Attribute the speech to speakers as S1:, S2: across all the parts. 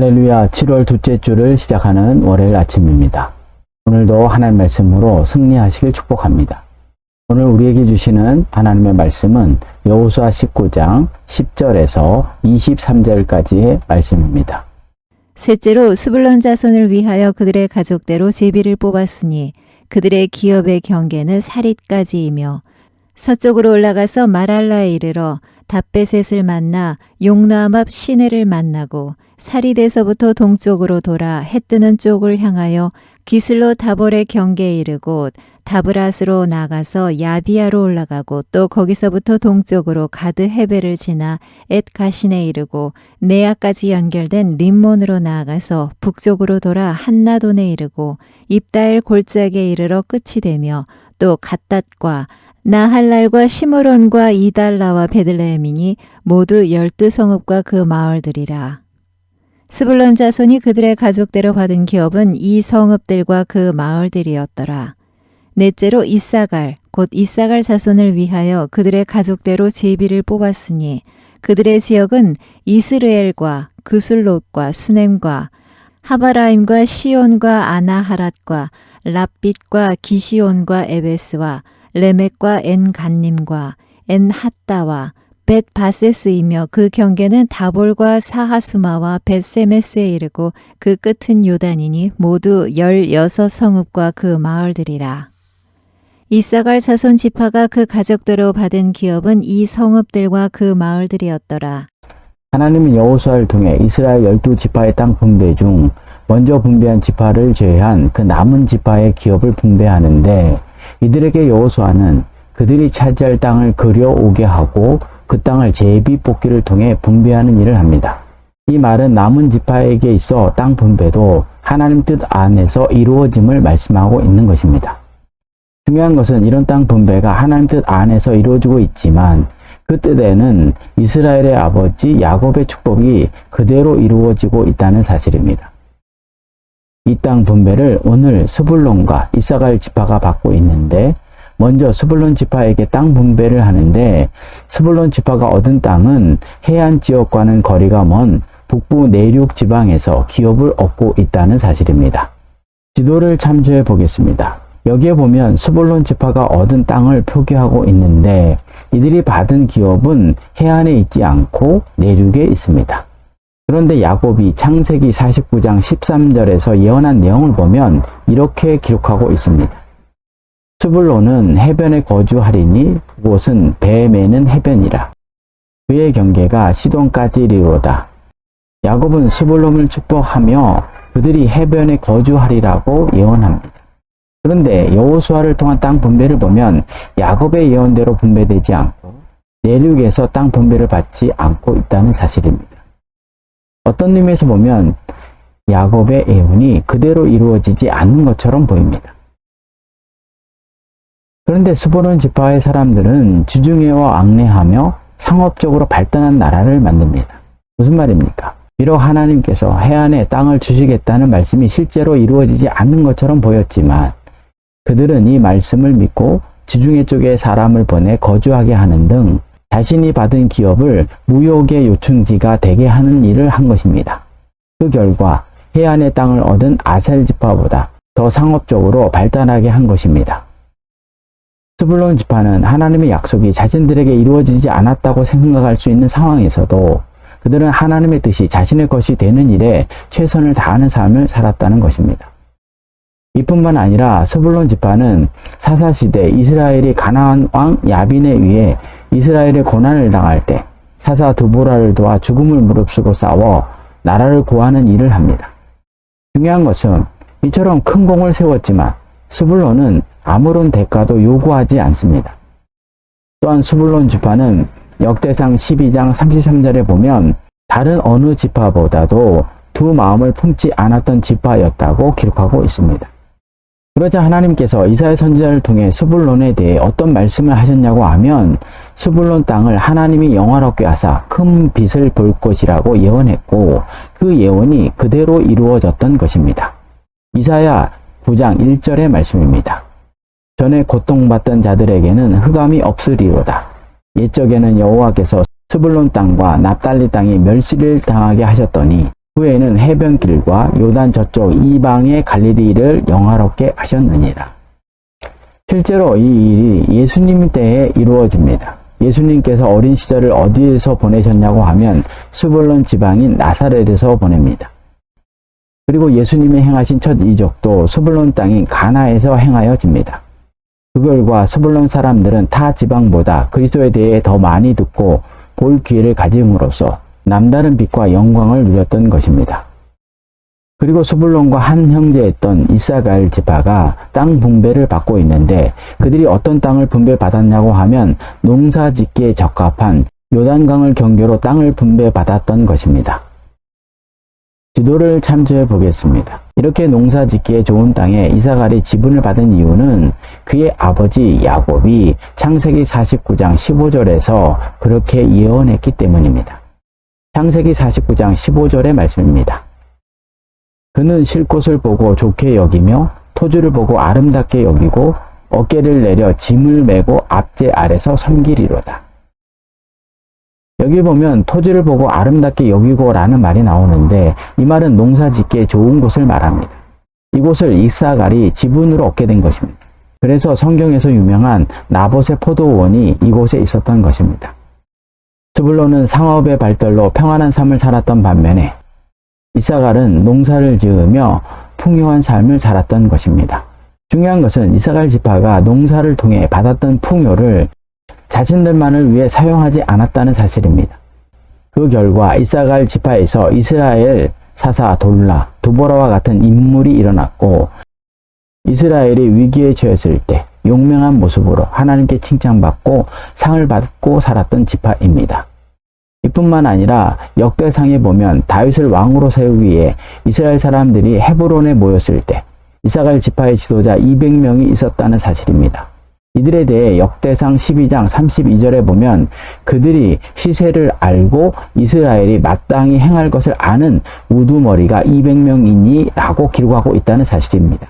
S1: 할렐루야, 7월 둘째 주를 시작하는 월요일 아침입니다. 오늘도 하나님 말씀으로 승리하시길 축복합니다. 오늘 우리에게 주시는 하나님의 말씀은 여호수아 19장 10절에서 23절까지의 말씀입니다.
S2: 셋째로 스불론 자손을 위하여 그들의 가족대로 제비를 뽑았으니 그들의 기업의 경계는 사릿까지이며 서쪽으로 올라가서 마랄라에 이르러 답베셋을 만나 용나암 앞 시내를 만나고 사릿에서부터 동쪽으로 돌아 해 뜨는 쪽을 향하여 기슬로 다볼의 경계에 이르고 다브라스로 나가서 야비아로 올라가고 또 거기서부터 동쪽으로 가드 헤베를 지나 엣가신에 이르고 네아까지 연결된 림몬으로 나아가서 북쪽으로 돌아 한나돈에 이르고 입다엘 골짜기에 이르러 끝이 되며 또 갓닷과 나할랄과 시므론과 이달라와 베들레헴이니 모두 12성읍과 그 마을들이라. 스불론 자손이 그들의 가족대로 받은 기업은 이 성읍들과 그 마을들이었더라. 넷째로 이사갈 곧 이사갈 자손을 위하여 그들의 가족대로 제비를 뽑았으니 그들의 지역은 이스르엘과 그술롯과 수넴과 하바라임과 시온과 아나하랏과 랍빗과 기시온과 에베스와 레멕과 엔간님과 엔핫다와 벳바세스이며 그 경계는 다볼과 사하수마와 벳세메스에 이르고 그 끝은 요단이니 모두 16성읍과 그 마을들이라. 이사갈 자손 지파가 그 가족대로 받은 기업은 이 성읍들과 그 마을들이었더라.
S1: 하나님은 여호수아를 통해 이스라엘 12지파의 땅 분배 중 먼저 분배한 지파를 제외한 그 남은 지파의 기업을 분배하는데 이들에게 여호수아는 그들이 차지할 땅을 그려오게 하고 그 땅을 제비 뽑기를 통해 분배하는 일을 합니다. 이 말은 남은 지파에게 있어 땅 분배도 하나님 뜻 안에서 이루어짐을 말씀하고 있는 것입니다. 중요한 것은 이런 땅 분배가 하나님 뜻 안에서 이루어지고 있지만 그 뜻에는 이스라엘의 아버지 야곱의 축복이 그대로 이루어지고 있다는 사실입니다. 이 땅 분배를 오늘 스불론과 이사갈 지파가 받고 있는데 먼저 스불론 지파에게 땅 분배를 하는데 스불론 지파가 얻은 땅은 해안 지역과는 거리가 먼 북부 내륙 지방에서 기업을 얻고 있다는 사실입니다. 지도를 참조해 보겠습니다. 여기에 보면 스불론 지파가 얻은 땅을 표기하고 있는데 이들이 받은 기업은 해안에 있지 않고 내륙에 있습니다. 그런데 야곱이 창세기 49장 13절에서 예언한 내용을 보면 이렇게 기록하고 있습니다. 스불론은 해변에 거주하리니 그곳은 배 매는 해변이라. 그의 경계가 시돈까지 이르로다. 야곱은 스불론을 축복하며 그들이 해변에 거주하리라고 예언합니다. 그런데 여호수아를 통한 땅 분배를 보면 야곱의 예언대로 분배되지 않고 내륙에서 땅 분배를 받지 않고 있다는 사실입니다. 어떤 의미에서 보면 야곱의 예언이 그대로 이루어지지 않는 것처럼 보입니다. 그런데 스불론 지파의 사람들은 지중해와 왕래하며 상업적으로 발전한 나라를 만듭니다. 무슨 말입니까? 비록 하나님께서 해안에 땅을 주시겠다는 말씀이 실제로 이루어지지 않는 것처럼 보였지만 그들은 이 말씀을 믿고 지중해 쪽에 사람을 보내 거주하게 하는 등 자신이 받은 기업을 무역의 요충지가 되게 하는 일을 한 것입니다. 그 결과 해안의 땅을 얻은 아셀 지파보다 더 상업적으로 발달하게 한 것입니다. 스불론 지파는 하나님의 약속이 자신들에게 이루어지지 않았다고 생각할 수 있는 상황에서도 그들은 하나님의 뜻이 자신의 것이 되는 일에 최선을 다하는 삶을 살았다는 것입니다. 이뿐만 아니라 스불론 지파는 사사시대 이스라엘이 가나안 왕 야빈에 의해 이스라엘의 고난을 당할 때 사사 드보라를 도와 죽음을 무릅쓰고 싸워 나라를 구하는 일을 합니다. 중요한 것은 이처럼 큰 공을 세웠지만 스불론은 아무런 대가도 요구하지 않습니다. 또한 스불론 지파는 역대상 12장 33절에 보면 다른 어느 지파보다도 두 마음을 품지 않았던 지파였다고 기록하고 있습니다. 그러자 하나님께서 이사야 선지자를 통해 스불론에 대해 어떤 말씀을 하셨냐고 하면 스불론 땅을 하나님이 영화롭게 하사 큰 빛을 볼 것이라고 예언했고 그 예언이 그대로 이루어졌던 것입니다. 이사야 9장 1절의 말씀입니다. 전에 고통받던 자들에게는 흑암이 없으리로다. 옛적에는 여호와께서 스불론 땅과 납달리 땅이 멸시를 당하게 하셨더니 후에는 해변길과 요단 저쪽 이방의 갈릴리를 영화롭게 하셨느니라. 실제로 이 일이 예수님 때에 이루어집니다. 예수님께서 어린 시절을 어디에서 보내셨냐고 하면 스불론 지방인 나사렛에서 보냅니다. 그리고 예수님이 행하신 첫 이적도 스불론 땅인 가나에서 행하여집니다. 그 결과 스불론 사람들은 타 지방보다 그리스도에 대해 더 많이 듣고 볼 기회를 가짐으로써 남다른 빛과 영광을 누렸던 것입니다. 그리고 스불론과 한 형제였던 이사갈 지파가 땅 분배를 받고 있는데 그들이 어떤 땅을 분배받았냐고 하면 농사 짓기에 적합한 요단강을 경계로 땅을 분배받았던 것입니다. 지도를 참조해 보겠습니다. 이렇게 농사 짓기에 좋은 땅에 이사갈이 지분을 받은 이유는 그의 아버지 야곱이 창세기 49장 15절에서 그렇게 예언했기 때문입니다. 창세기 49장 15절의 말씀입니다. 그는 쉴 곳을 보고 좋게 여기며 토지를 보고 아름답게 여기고 어깨를 내려 짐을 메고 압제 아래서 섬기리로다. 여기 보면 토지를 보고 아름답게 여기고 라는 말이 나오는데 이 말은 농사 짓기에 좋은 곳을 말합니다. 이곳을 이사갈이 지분으로 얻게 된 것입니다. 그래서 성경에서 유명한 나봇의 포도원이 이곳에 있었던 것입니다. 스불론은 상업의 발달로 평안한 삶을 살았던 반면에 이사갈은 농사를 지으며 풍요한 삶을 살았던 것입니다. 중요한 것은 이사갈 지파가 농사를 통해 받았던 풍요를 자신들만을 위해 사용하지 않았다는 사실입니다. 그 결과 이사갈 지파에서 이스라엘 사사 돌라, 두보라와 같은 인물이 일어났고 이스라엘이 위기에 처했을 때 용맹한 모습으로 하나님께 칭찬받고 상을 받고 살았던 지파입니다. 이뿐만 아니라 역대상에 보면 다윗을 왕으로 세우기 위해 이스라엘 사람들이 헤브론에 모였을 때 이사갈 지파의 지도자 200명이 있었다는 사실입니다. 이들에 대해 역대상 12장 32절에 보면 그들이 시세를 알고 이스라엘이 마땅히 행할 것을 아는 우두머리가 200명이니 라고 기록하고 있다는 사실입니다.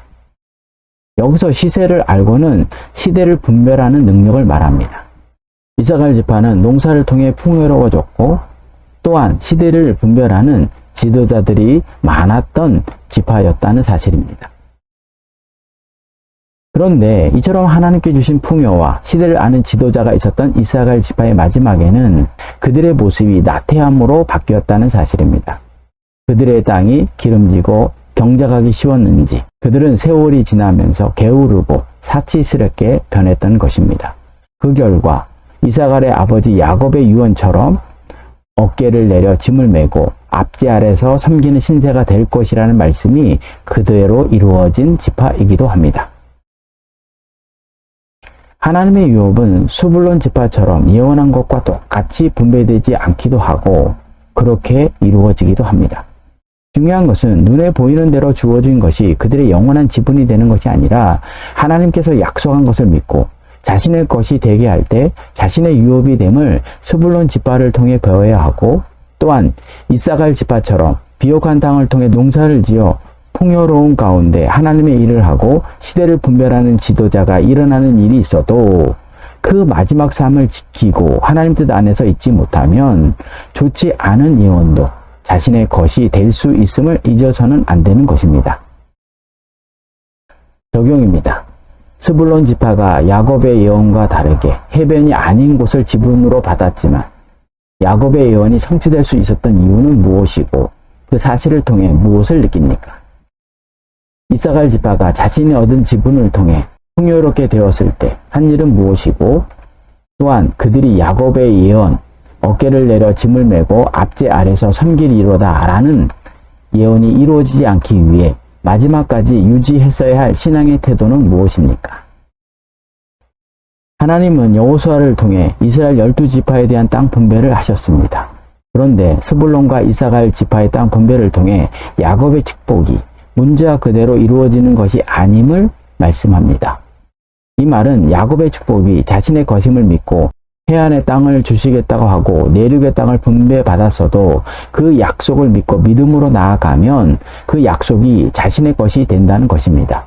S1: 여기서 시세를 알고는 시대를 분별하는 능력을 말합니다. 이사갈 지파는 농사를 통해 풍요로워졌고 또한 시대를 분별하는 지도자들이 많았던 지파였다는 사실입니다. 그런데 이처럼 하나님께 주신 풍요와 시대를 아는 지도자가 있었던 이사갈 지파의 마지막에는 그들의 모습이 나태함으로 바뀌었다는 사실입니다. 그들의 땅이 기름지고 경작하기 쉬웠는지 그들은 세월이 지나면서 게으르고 사치스럽게 변했던 것입니다. 그 결과 이사갈의 아버지 야곱의 유언처럼 어깨를 내려 짐을 메고 압제 아래서 섬기는 신세가 될 것이라는 말씀이 그대로 이루어진 지파이기도 합니다. 하나님의 유업은 스불론 지파처럼 예언한 것과 똑같이 분배되지 않기도 하고 그렇게 이루어지기도 합니다. 중요한 것은 눈에 보이는 대로 주어진 것이 그들의 영원한 지분이 되는 것이 아니라 하나님께서 약속한 것을 믿고 자신의 것이 되게 할 때 자신의 유업이 됨을 스불론 지파를 통해 배워야 하고 또한 이사갈 지파처럼 비옥한 땅을 통해 농사를 지어 풍요로운 가운데 하나님의 일을 하고 시대를 분별하는 지도자가 일어나는 일이 있어도 그 마지막 삶을 지키고 하나님 뜻 안에서 있지 못하면 좋지 않은 예언도 자신의 것이 될 수 있음을 잊어서는 안 되는 것입니다. 적용입니다. 스불론 지파가 야곱의 예언과 다르게 해변이 아닌 곳을 지분으로 받았지만 야곱의 예언이 성취될 수 있었던 이유는 무엇이고 그 사실을 통해 무엇을 느낍니까? 이사갈 지파가 자신이 얻은 지분을 통해 풍요롭게 되었을 때 한 일은 무엇이고 또한 그들이 야곱의 예언 어깨를 내려 짐을 메고 압제 아래서 섬기리로다 라는 예언이 이루어지지 않기 위해 마지막까지 유지했어야 할 신앙의 태도는 무엇입니까? 하나님은 여호수아를 통해 이스라엘 12지파에 대한 땅 분배를 하셨습니다. 그런데 스불론과 이사갈 지파의 땅 분배를 통해 야곱의 축복이 문자 그대로 이루어지는 것이 아님을 말씀합니다. 이 말은 야곱의 축복이 자신의 것임을 믿고 해안의 땅을 주시겠다고 하고 내륙의 땅을 분배받았어도 그 약속을 믿고 믿음으로 나아가면 그 약속이 자신의 것이 된다는 것입니다.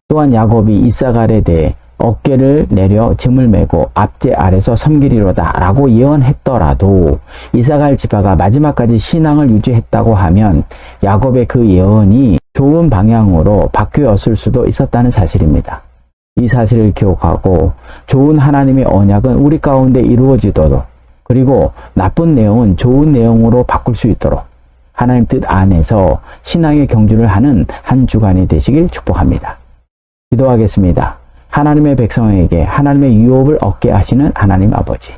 S1: 또한 야곱이 이사갈에 대해 어깨를 내려 짐을 메고 앞제 아래서 섬기리로다 라고 예언했더라도 이사갈 지파가 마지막까지 신앙을 유지했다고 하면 야곱의 그 예언이 좋은 방향으로 바뀌었을 수도 있었다는 사실입니다. 이 사실을 기억하고 좋은 하나님의 언약은 우리 가운데 이루어지도록, 그리고 나쁜 내용은 좋은 내용으로 바꿀 수 있도록 하나님 뜻 안에서 신앙의 경주를 하는 한 주간이 되시길 축복합니다. 기도하겠습니다. 하나님의 백성에게 하나님의 유업을 얻게 하시는 하나님 아버지,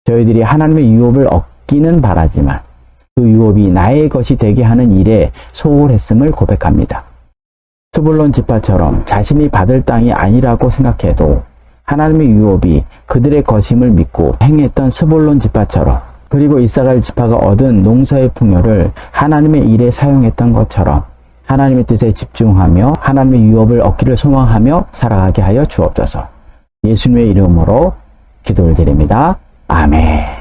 S1: 저희들이 하나님의 유업을 얻기는 바라지만 그 유업이 나의 것이 되게 하는 일에 소홀했음을 고백합니다. 스불론 지파처럼 자신이 받을 땅이 아니라고 생각해도 하나님의 유업이 그들의 것임을 믿고 행했던 스불론 지파처럼, 그리고 이사갈 지파가 얻은 농사의 풍요를 하나님의 일에 사용했던 것처럼 하나님의 뜻에 집중하며 하나님의 유업을 얻기를 소망하며 살아가게 하여 주옵소서. 예수님의 이름으로 기도를 드립니다. 아멘.